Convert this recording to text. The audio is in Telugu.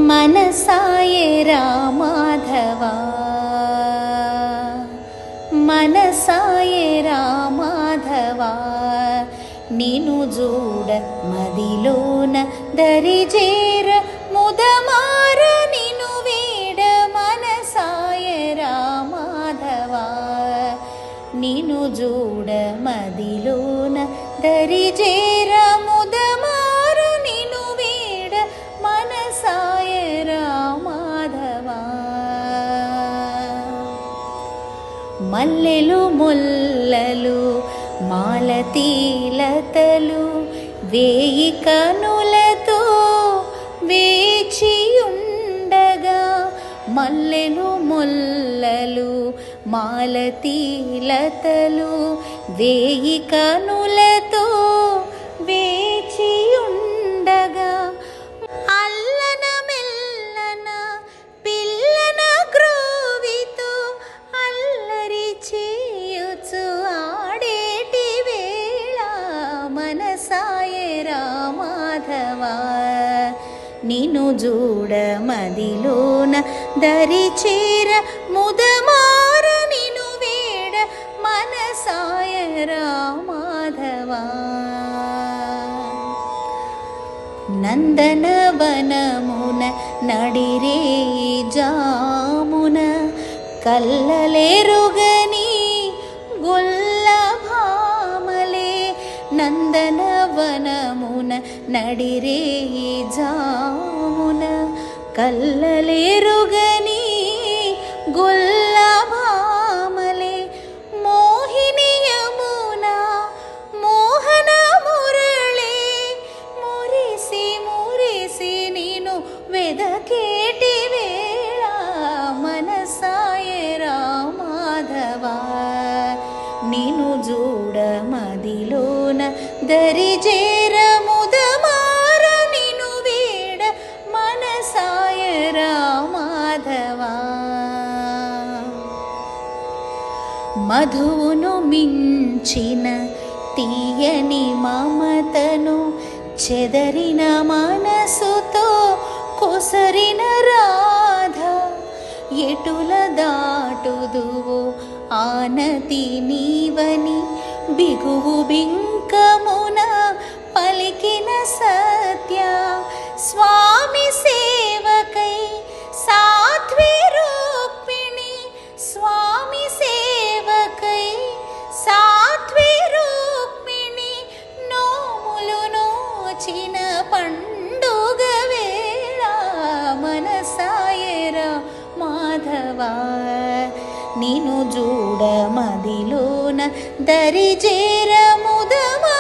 మనసాయరా మాధవా మనసాయరా మాధవా నిను చూడ మదిలోన దరిజేర ముదమార నిను వీడ మనసాయరా మాధవా నిను చూడ మదిలోన దరిజేర ముదమార నిను వీడ మనసాయరా మాధవా మల్లెలు ముల్లలు మాలతీలతలు వేయి కనులతో వేచియుండగా మల్లెలు ముల్లలు మాలతీలతలు వేయి కనులతో వేచియుండగా అల్లన మెల్లన పిల్లన గ్రోవితో అల్లరి చేయుచు ఆడేటి వేళ మనసాయరా మాధవా నిను చూడ మదిలోన దరిచేర ముదమార నిను వేడ మనసాయరా మాధవా నందనవనమున నడిరే జామున కల్లలేరుగని గొల్ల భామలే నందనవనమున నడిరే జామున కల్లలేరుగని గొల్ల భామలే మోహిని యమున మోహన మురళే మురిసి మురిసి నేను వెదకేటి వేళ మనసాయరా మాధవా నిను చూడ మదిలోన దరిజేర ముదమార నిను వేడ మనసాయరా మాధవా మధువును మించిన తీయని మమతను చెదరిన మనసుతో కొసరిన రాధ ఎటుల దాటుదువో ఆనతి నీవని బిగువు బింకమున పలికిన సత్య స్వామి సేవకై సాధ్వి రూపిణి స్వామి సేవకై సాధ్వి రూపిణి నోములు నోచిన పండుగ వేళ మనసాయరా మాధవా నిను చూడ మదిలోన దరిజేర ముదమా